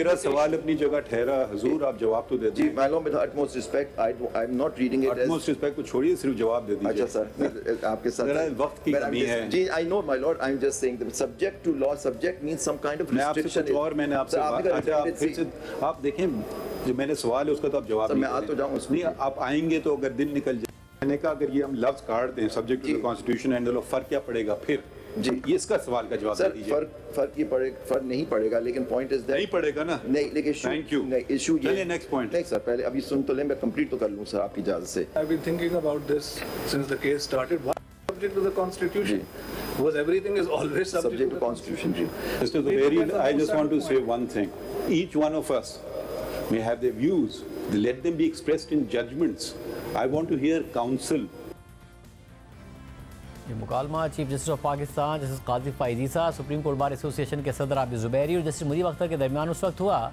मेरा सवाल अपनी जगह ठहरा हुजूर, आप जवाब तो दे जी my lord, with utmost respect, I am not reading it as utmost respect को छोड़िए, सिर्फ जवाब दे दीजिए। अच्छा सर, आपके साथ वक्त की कमी है। जी I know my lord, I am just saying that subject to law, subject means some kind of restriction. और मैंने आपसे आप देखें, जो मैंने सवाल है उसका तो आप जवाब नहीं। मैं आ तो जाऊं उसमें, आप आएंगे तो अगर दिन निकल जाए। मैंने कहा अगर ये हम लफ्ज काट दें subject to the constitution and law, फर्क क्या पड़ेगा फिर? जी ये इसका सवाल का जवाब दे दीजिए। फर्क नहीं पड़ेगा, लेकिन पॉइंट इज दैट नहीं पड़ेगा ना। नहीं, लेकिन थैंक यू। इशू ये नेक्स्ट पॉइंट। नहीं सर, पहले अभी सुन तो ले, मैं कंप्लीट तो कर लूं सर आपकी इजाजत से। I've been thinking about this since the case started. Why subject to the constitution? Was everything is always subject to the constitution? Mr. Zubairi, I just want to say one thing. Each one of us may have their views. Let them be expressed in judgments. I want to hear counsel. ये मुकालमा chief justice of Pakistan justice Qazi Faez Isa, supreme court bar association के सदर आबिद ज़ुबैरी और justice Munib Akhtar के दरमियान उस वक्त हुआ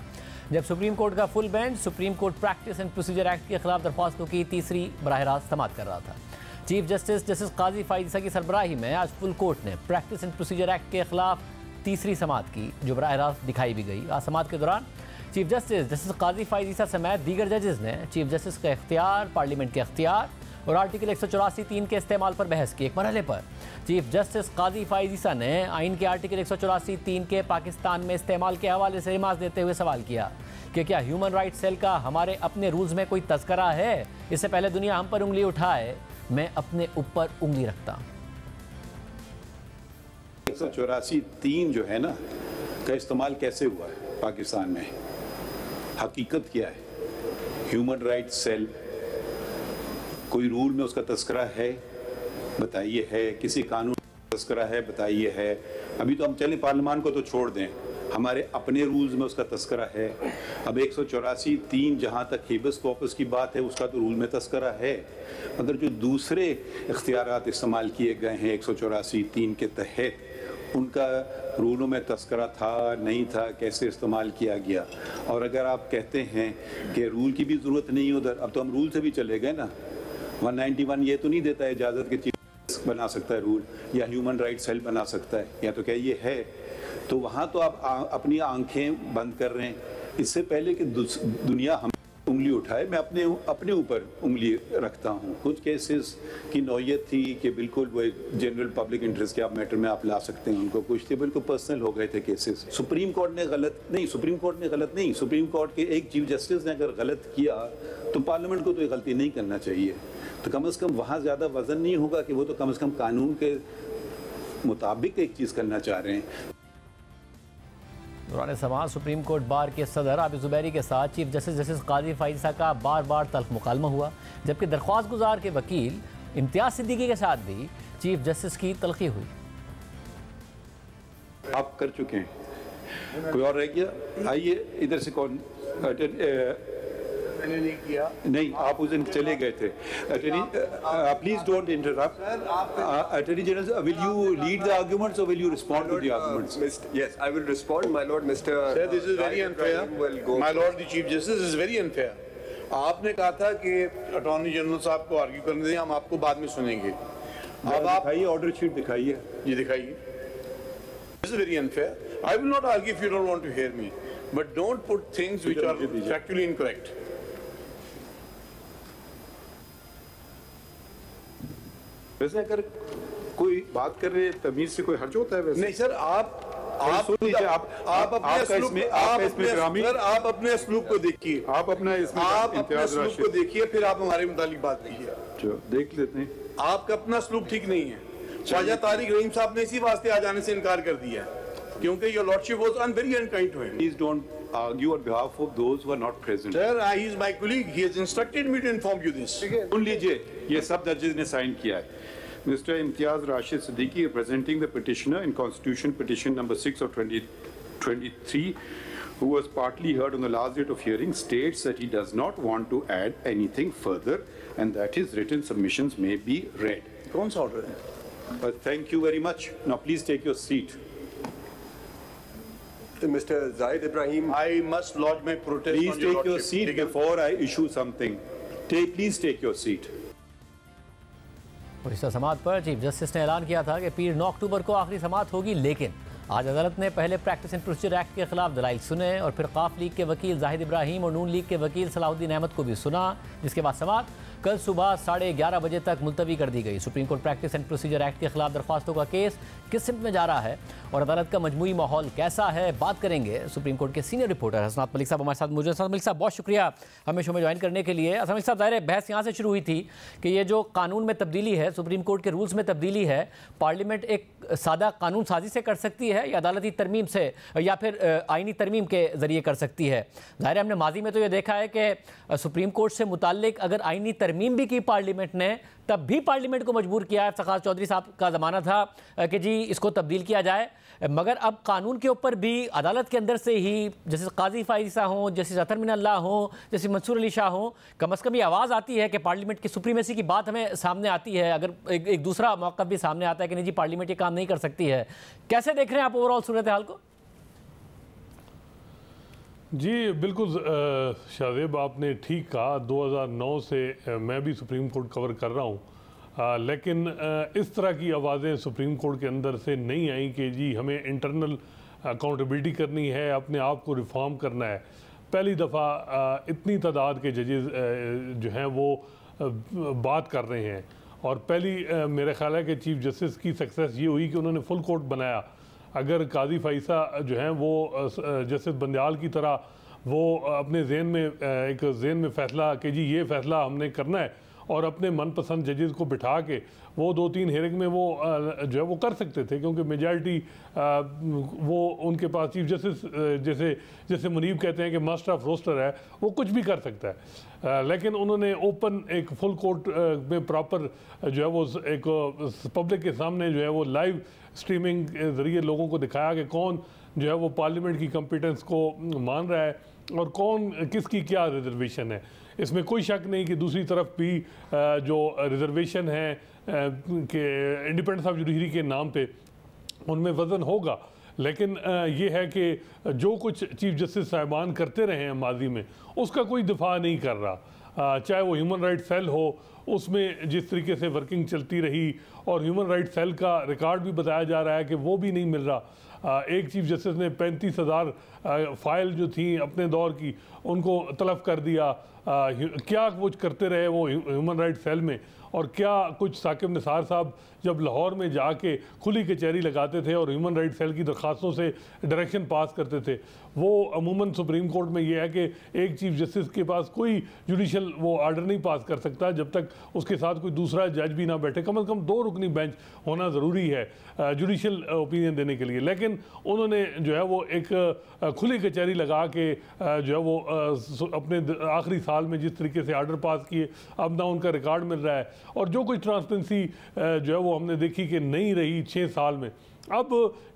जब सुप्रीम कोर्ट का full bench supreme court practice and procedure act के खिलाफ दरख्वास्तों की तीसरी बराह रास्त समाअत कर रहा था। Chief justice justice Qazi Faez Isa की सरबराही में आज फुल कोर्ट ने प्रैक्टिस एंड प्रोसीजर एक्ट के खिलाफ तीसरी समाअत की, जो बराह रास्त दिखाई भी गई। आज समाअत के दौरान chief justice justice Qazi Faez Isa समेत दीगर जजेस ने चीफ जस्टिस का इख्तियार, पार्लियामेंट के इख्तियार और आर्टिकल 184(3) के इस्तेमाल पर बहस की। एक मरहले पर चीफ जस्टिस काजी फाइजीसा ने आइन के आर्टिकल 184(3) के पाकिस्तान में इस्तेमाल के हवाले से रिमार्क देते हुए सवाल किया कि क्या ह्यूमन राइट्स सेल का हमारे अपने रूल्स में कोई तस्करा है? इससे पहले दुनिया हम पर उंगली उठाए, मैं अपने ऊपर उंगली रखता हूँ। 184(3) जो है ना का इस्तेमाल कैसे हुआ है पाकिस्तान में? हकीकत क्या है? ह्यूमन राइट्स सेल, कोई रूल में उसका तस्करा है? बताइए है। किसी कानून में तस्करा है? बताइए है। अभी तो हम चलें पार्लियामान को तो छोड़ दें, हमारे अपने रूल्स में उसका तस्करा है। अब 184(3) जहाँ तक हेबस कॉर्पस की बात है उसका तो रूल में तस्करा है, मगर जो दूसरे इख्तियारात इस्तेमाल किए गए हैं 184(3) के तहत, उनका रूलों में तस्करा था नहीं था, कैसे इस्तेमाल किया गया? और अगर आप कहते हैं कि रूल की भी ज़रूरत नहीं उधर, अब तो हम रूल से भी चले गए ना। 191 ये तो नहीं देता है इजाज़त के चीज़ बना सकता है रूल, या ह्यूमन राइट्स सेल बना सकता है, या तो क्या ये है? तो वहाँ तो आप अपनी आंखें बंद कर रहे हैं। इससे पहले कि दुनिया हम उंगली उठाए, मैं अपने ऊपर उंगली रखता हूँ। कुछ केसेस की नौयत थी कि बिल्कुल वो जनरल पब्लिक इंटरेस्ट के आप मैटर में आप ला सकते हैं उनको, कुछ थे बिल्कुल पर्सनल हो गए थे केसेस। सुप्रीम कोर्ट ने गलत नहीं, सुप्रीम कोर्ट के एक चीफ जस्टिस ने अगर गलत किया तो पार्लियामेंट को तो ये गलती नहीं करना चाहिए। तो कम से कम वहाँ ज़्यादा वजन नहीं होगा कि वो तो कम से कम कानून के मुताबिक एक चीज़ करना चाह रहे हैं। दौरान समाअत सुप्रीम कोर्ट बार के सदर आबिद ज़ुबैरी के साथ chief justice justice Qazi Faez Isa का बार बार तल्ख मुकालमा हुआ, जबकि दरख्वास्त गुजार के वकील इम्तियाज़ सिद्दीकी के साथ भी चीफ जस्टिस की तलखी हुई। आप कर चुके हैं, कोई और रह गया? आइए इधर से। कौन? मैंने नहीं किया। नहीं, आप उस दिन चले गए थे। Attorney, please don't interrupt. Attorney general, will you lead the arguments और will you respond to the arguments? Yes, I will respond, my lord. Mr. Sir, this is very unfair. My lord, the chief justice is very unfair. आपने कहा था कि attorney general साहब को argue करने दें, हम आपको बाद में सुनेंगे। अब आप दिखाइए, ऑर्डर शीट दिखाइए। जी दिखाइए। This is very unfair. I will not argue if you don't want to hear me, but don't put things which are factually incorrect. वैसे अगर कोई बात कर रहे तमीज से कोई हर्ज होता है? वैसे नहीं सर, आप अपने असलूब को देखिए, आप अपने असलूब को देखिए, फिर आप हमारे मुतालिक बात कीजिए। जो देख लेते हैं, आपका अपना असलूब ठीक नहीं है। ख्वाजा तारिक रहीम साहब ने इसी वास्ते आ जाने से इनकार कर दिया क्योंकि your lordship was very unkind to him. Please don't argue on behalf of those who are not present. Sir, he is my colleague. He has instructed me to inform you this. सुन लीजिए, ये सब जजेस ने sign किया है। Mr. Imtiaz Rashid Siddiqui, representing the petitioner in Constitution Petition number 6 of 2023, who was partly heard on the last date of hearing, states that he does not want to add anything further and that his written submissions may be read. कौन सा order है? But thank you very much. Now please take your seat. Mr. Zaid Ibrahim, I must lodge my protest. Please take your seat before I issue something. Please take your seat. और इस समाअत पर chief justice ने ऐलान किया था कि पीर 9 अक्टूबर को आखिरी समाअत होगी, लेकिन आज अदालत ने पहले प्रैक्टिस एंड प्रोसीजर एक्ट के खिलाफ दलाइल सुने और फिर काफ लीग के वकील जाहिद इब्राहिम और नून लीग के वकील सलाहुद्दीन अहमद को भी सुना, जिसके बाद समाअत कल सुबह 11:30 बजे तक मुलतवी कर दी गई। Supreme court practice and procedure act के खिलाफ दरख्वास्तों का केस किस सिमत में जा रहा है और अदालत का मजमूई माहौल कैसा है, बात करेंगे सुप्रीम कोर्ट के सीनियर रिपोर्टर हसनात मलिक साहब हमारे साथ मौजूद। हसनात मलिक साहब, बहुत शुक्रिया हमें शो में ज्वाइन करने के लिए। हसनात मलिक साहब, ज़ाहिर है बहस यहाँ से शुरू हुई थी कि ये जो कानून में तब्दीली है, सुप्रीम कोर्ट के रूल्स में तब्दीली है, पार्लियामेंट एक सादा कानून साजी से कर सकती है या अदालती तरमीम से या फिर आइनी तरमीम के जरिए कर सकती है। ज़ाहिर है हमने माजी में तो ये देखा है कि सुप्रीम कोर्ट से मुताल्लिक अगर आइनी तरमीम भी की पार्लियामेंट ने, तब भी पार्लियामेंट को मजबूर किया। इफ्तिखार चौधरी साहब का ज़माना था कि जी इसको तब्दील किया जाए, मगर अब कानून के ऊपर भी अदालत के अंदर से ही जैसे काजी फाइज़ा हों, जैसे अतर मिनल्लाह हों, जैसे मंसूर अली शाह हों, कम अज़ कम ये आवाज़ आती है कि पार्लियामेंट की सुप्रीमेसी की बात हमें सामने आती है। अगर एक दूसरा मौक़िफ़ भी सामने आता है कि नहीं जी पार्लियामेंट ये काम नहीं कर सकती है। कैसे देख रहे हैं आप ओवरऑल सूरत हाल को? जी बिल्कुल शाहजेब, आपने ठीक कहा। 2009 से मैं भी सुप्रीम कोर्ट कवर कर रहा हूँ, लेकिन इस तरह की आवाज़ें सुप्रीम कोर्ट के अंदर से नहीं आई कि जी हमें इंटरनल अकाउंटेबिलिटी करनी है, अपने आप को रिफॉर्म करना है। पहली दफ़ा इतनी तादाद के जजेस जो हैं वो बात कर रहे हैं और पहली मेरा ख्याल है कि चीफ जस्टिस की सक्सेस ये हुई कि उन्होंने फुल कोर्ट बनाया। अगर काजी फाइसा जो हैं वो जस्टिस बंदयाल की तरह वो अपने जहन में फ़ैसला कि जी ये फ़ैसला हमने करना है और अपने मनपसंद जजेस को बिठा के वो 2-3 हेयरिंग में वो जो है वो कर सकते थे, क्योंकि मेजॉरिटी वो उनके पास चीफ जस्टिस जैसे मुनीब कहते हैं कि मास्टर ऑफ रोस्टर है, वो कुछ भी कर सकता है। लेकिन उन्होंने ओपन एक फुल कोर्ट में प्रॉपर जो है वो एक पब्लिक के सामने जो है वो लाइव स्ट्रीमिंग के ज़रिए लोगों को दिखाया कि कौन जो है वो पार्लियामेंट की कॉम्पिटेंस को मान रहा है और कौन किसकी क्या रिजर्वेशन है। इसमें कोई शक नहीं कि दूसरी तरफ भी जो रिजर्वेशन है कि इंडिपेंडेंस ऑफ जुडिशरी के नाम पे उनमें वज़न होगा, लेकिन ये है कि जो कुछ चीफ जस्टिस साहिबान करते रहे हैं माजी में उसका कोई दिफा नहीं कर रहा। चाहे वो ह्यूमन राइट सेल हो, उसमें जिस तरीके से वर्किंग चलती रही और ह्यूमन राइट सेल का रिकॉर्ड भी बताया जा रहा है कि वो भी नहीं मिल रहा। एक चीफ जस्टिस ने 35,000 फाइल जो थी अपने दौर की उनको तलब कर दिया। क्या कुछ करते रहे वो ह्यूमन राइट सेल में, और क्या कुछ साकिब निसार साहब जब लाहौर में जाके खुली कचहरी लगाते थे और ह्यूमन राइट सेल की दरख्वास्तों से डायरेक्शन पास करते थे। वो अमूमन सुप्रीम कोर्ट में ये है कि एक चीफ जस्टिस के पास कोई जुडिशल वो आर्डर नहीं पास कर सकता जब तक उसके साथ कोई दूसरा जज भी ना बैठे। कम से कम 2 रुकनी बेंच होना ज़रूरी है जुडिशल ओपिनियन देने के लिए। लेकिन उन्होंने जो है वो एक खुली कचहरी लगा के जो है वो अपने आखिरी साल में जिस तरीके से आर्डर पास किए, अब ना उनका रिकॉर्ड मिल रहा है और जो कुछ ट्रांसपेरेंसी जो है वो हमने देखी कि नहीं रही 6 साल में। अब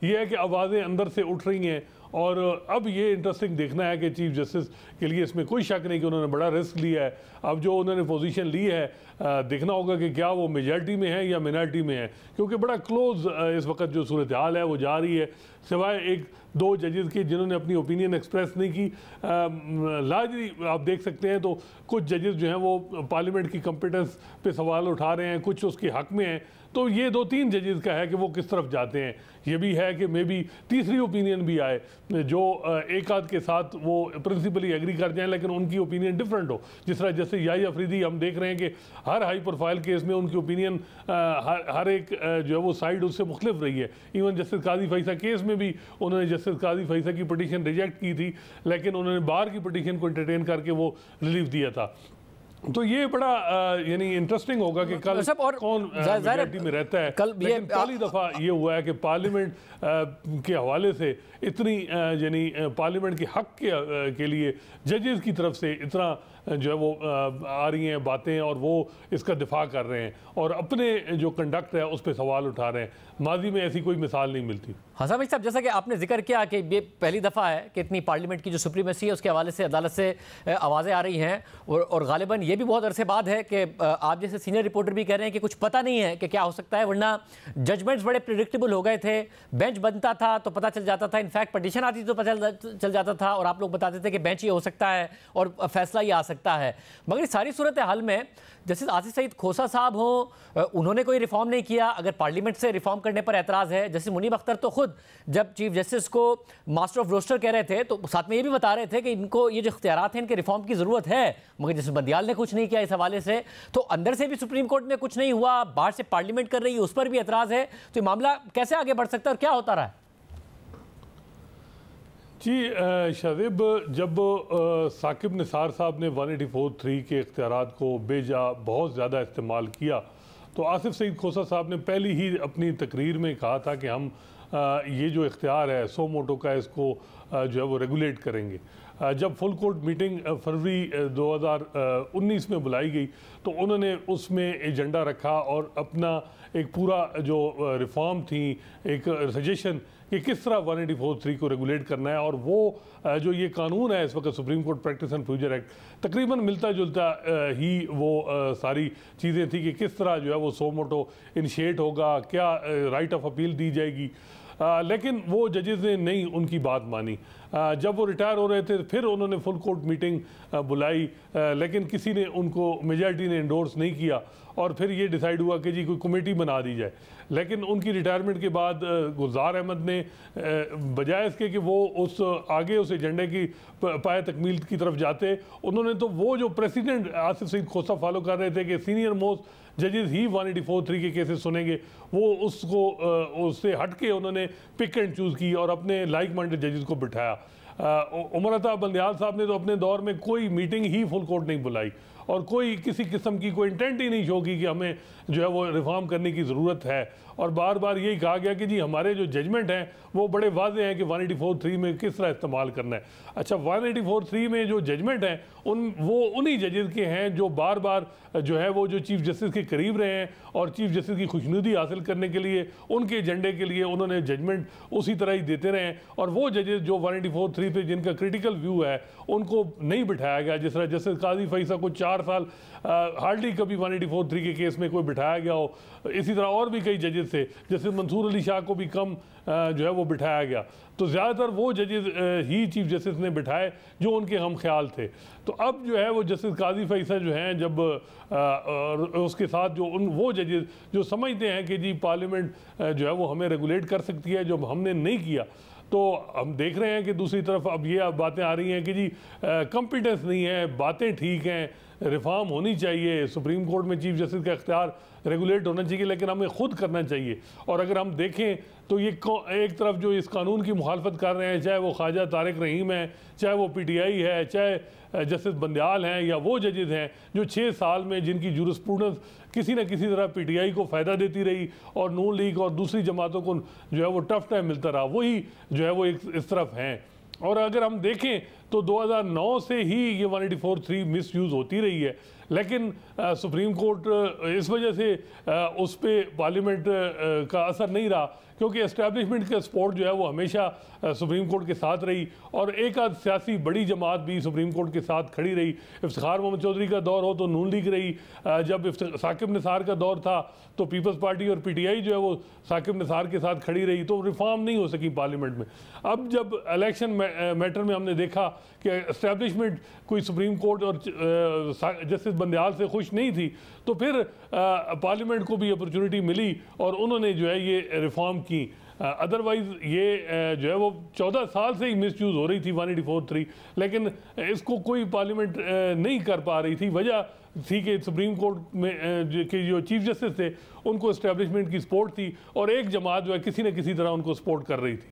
ये है कि आवाज़ें अंदर से उठ रही हैं और अब ये इंटरेस्टिंग देखना है कि चीफ जस्टिस के लिए इसमें कोई शक नहीं कि उन्होंने बड़ा रिस्क लिया है। अब जो उन्होंने पोजीशन ली है देखना होगा कि क्या वो मेजॉरिटी में है या मिनॉरिटी में है, क्योंकि बड़ा क्लोज इस वक्त जो सूरत हाल है वो जा रही है, सिवाय 1-2 जजेस के जिन्होंने अपनी ओपिनियन एक्सप्रेस नहीं की। लार्जली आप देख सकते हैं तो कुछ जजेस जो हैं वो पार्लियामेंट की कॉम्पिटेंस पे सवाल उठा रहे हैं, कुछ उसके हक में हैं। तो ये 2-3 जजेस का है कि वो किस तरफ जाते हैं। ये भी है कि मे बी तीसरी ओपिनियन भी आए जो एक आध के साथ वो प्रिंसिपली एग्री कर जाएं लेकिन उनकी ओपिनियन डिफरेंट हो। जिस तरह जैसे याही अफरीदी हम देख रहे हैं कि हर हाई प्रोफाइल केस में उनकी ओपिनियन हर एक जो है वो साइड उससे मुख्तलिफ रही है। इवन जस्टिस काजी फाइसा केस में भी उन्होंने जस्टिस काजी फाइसा की पिटीशन रिजेक्ट की थी, लेकिन उन्होंने बार की पिटीशन को एंटरटेन करके वो रिलीफ दिया था। तो ये बड़ा यानी इंटरेस्टिंग होगा कि कल कौन मेजॉरिटी में रहता है। लेकिन पहली दफ़ा ये हुआ है कि पार्लियामेंट के हवाले से इतनी यानी पार्लियामेंट के हक के लिए जजेस की तरफ से इतना जो है वो आ रही हैं बातें और वो इसका दिफा कर रहे हैं और अपने जो कंडक्ट है उस पर सवाल उठा रहे हैं। माजी में ऐसी कोई मिसाल नहीं मिलती। हसन भाई साहब, जैसा कि आपने जिक्र किया कि ये पहली दफ़ा है कि इतनी पार्लियामेंट की जो सुप्रीमेसी है उसके हवाले से अदालत से आवाज़ें आ रही हैं और गालिबन ये भी बहुत अरसे बाद है कि आप जैसे सीनियर रिपोर्टर भी कह रहे हैं कि कुछ पता नहीं है कि क्या हो सकता है, वरना जजमेंट्स बड़े प्रिडिक्टेबल हो गए थे। बेंच बनता था तो पता चल जाता था, इनफैक्ट पटिशन आती तो पता चल जाता था और आप लोग बताते थे कि बेंच ये हो सकता है और फैसला ये आ सकता है। मगर इस सारी सूरत हाल में जस्टिस आसिफ सईद खोसा साहब हों, उन्होंने कोई रिफॉर्म नहीं किया, अगर पार्लियामेंट से रिफॉर्म करने पर एतराज़ है। जस्टिस मुनीब अख्तर तो खुद जब चीफ जस्टिस को मास्टर ऑफ रोस्टर कह रहे थे तो साथ में ये भी बता रहे थे कि इनको ये जो इख्तियारात हैं इनके रिफॉर्म की ज़रूरत है, मगर जस्टिस बंदियाल ने कुछ नहीं किया इस हवाले से। तो अंदर से भी सुप्रीम कोर्ट में कुछ नहीं हुआ, बाहर से पार्लियामेंट कर रही है, उस पर भी एतराज़ है। तो ये मामला कैसे आगे बढ़ सकता है और क्या होता रहा है? जी शादिब, जब साकिब निसार साहब ने 184(3) के इख्तियारात को बेजा बहुत ज़्यादा इस्तेमाल किया तो आसिफ सईद खोसा साहब ने पहली ही अपनी तकरीर में कहा था कि हम ये जो इख्तियार है सो मोटो का, इसको जो है वो रेगुलेट करेंगे। जब फुल कोर्ट मीटिंग फरवरी 2019 में बुलाई गई तो उन्होंने उसमें एजेंडा रखा और अपना एक पूरा जो रिफॉर्म थी, एक सजेशन कि किस तरह 184(3) को रेगुलेट करना है। और वो जो ये कानून है इस वक्त supreme court practice and procedure act, तकरीबन मिलता जुलता ही वो सारी चीज़ें थी कि किस तरह जो है वो सो मोटो इनिशिएट होगा, क्या राइट ऑफ अपील दी जाएगी। लेकिन वो जजेस ने नहीं उनकी बात मानी। जब वो रिटायर हो रहे थे फिर उन्होंने फुल कोर्ट मीटिंग बुलाई, लेकिन किसी ने उनको, मेजॉरिटी ने इंडोर्स नहीं किया और फिर ये डिसाइड हुआ कि जी कोई कमेटी बना दी जाए। लेकिन उनकी रिटायरमेंट के बाद गुलजार अहमद ने बजाय इसके कि वो उस आगे उस एजेंडे की पाए तकमील की तरफ जाते, उन्होंने तो वो जो प्रेसिडेंट आसिफ सईद खोसा फॉलो कर रहे थे कि सीनियर मोस्ट जजेस ही 184(3) के केसेस सुनेंगे, वो उसको उससे हट के उन्होंने पिक एंड चूज़ की और अपने लाइक माइंडेड जजेस को बिठाया। उमर अता बंदियाल साहब ने तो अपने दौर में कोई मीटिंग ही फुल कोर्ट नहीं बुलाई और कोई किसी किस्म की कोई इंटेंट ही नहीं शो की कि हमें जो है वो रिफॉर्म करने की ज़रूरत है। और बार बार यही कहा गया कि जी हमारे जो जजमेंट हैं वो बड़े वाज़े हैं कि 184(3) में किस तरह इस्तेमाल करना है। अच्छा, 184(3) में जो जजमेंट हैं वो उन्हीं जजेस के हैं जो बार बार जो है वो जो चीफ जस्टिस के करीब रहे हैं और चीफ जस्टिस की खुशनुदी हासिल करने के लिए उनके एजेंडे के लिए उन्होंने जजमेंट उसी तरह ही देते रहे हैं। और वो जजेस जो 184(3) पे जिनका क्रिटिकल व्यू है उनको नहीं बिठाया गया, जिस तरह जस्टिस काजी फैसल को 4 साल हार्डली कभी 184(3) के केस में कोई बिठाया गया हो। इसी तरह और भी कई जजेस थे, जैसे मंसूर अली शाह को भी कम जो है वो बिठाया गया। तो ज़्यादातर वो जजेस ही चीफ जस्टिस ने बिठाए जो उनके हम ख्याल थे। तो अब जो है वो जस्टिस काजी फैसल जो हैं, जब उसके साथ जो वो जजेस जो समझते हैं कि जी पार्लियामेंट जो है वो हमें रेगुलेट कर सकती है, जो हमने नहीं किया, तो हम देख रहे हैं कि दूसरी तरफ अब ये बातें आ रही हैं कि जी कॉम्पिटेंस नहीं है, बातें ठीक हैं, रिफॉर्म होनी चाहिए, सुप्रीम कोर्ट में चीफ जस्टिस का इख्तियार रेगुलेट होना चाहिए, लेकिन हमें खुद करना चाहिए। और अगर हम देखें तो ये एक तरफ जो इस कानून की मुखालफत कर रहे हैं, चाहे वो ख्वाजा तारिक रहीम है, चाहे वो PTI है, चाहे जस्टिस बंदियाल हैं या वो जजेस हैं जो 6 साल में जिनकी जूरिस्प्रूडेंस किसी न किसी तरह PTI को फ़ायदा देती रही और नून लीग और दूसरी जमातों को जो है वो टफ टाइम मिलता रहा, वही जो है वो इस तरफ हैं। और अगर हम देखें तो 2009 से ही ये 184(3) मिस यूज़ होती रही है, लेकिन सुप्रीम कोर्ट इस वजह से उस पर पार्लियामेंट का असर नहीं रहा क्योंकि एस्टैब्लिशमेंट का सपोर्ट जो है वो हमेशा सुप्रीम कोर्ट के साथ रही और एक आध सियासी बड़ी जमात भी सुप्रीम कोर्ट के साथ खड़ी रही। इफ्तिखार मोहम्मद चौधरी का दौर हो तो नून लीग रही, जब साकिब निसार का दौर था तो पीपल्स पार्टी और PTI जो है वो साकिब निसार के साथ खड़ी रही, तो रिफॉर्म नहीं हो सकी पार्लियामेंट में। अब जब इलेक्शन मैटर में हमने देखा कि एस्टैब्लिशमेंट कोई सुप्रीम कोर्ट और जस्टिस बंदियाल से खुश नहीं थी, तो फिर पार्लियामेंट को भी अपॉर्चुनिटी मिली और उन्होंने जो है ये रिफॉर्म की। अदरवाइज़ ये जो है वो 14 साल से ही मिस यूज़ हो रही थी 184(3), लेकिन इसको कोई पार्लियामेंट नहीं कर पा रही थी। वजह थी कि सुप्रीम कोर्ट में के जो चीफ जस्टिस थे उनको एस्टैब्लिशमेंट की सपोर्ट थी और एक जमात जो है किसी न किसी तरह उनको सपोर्ट कर रही थी।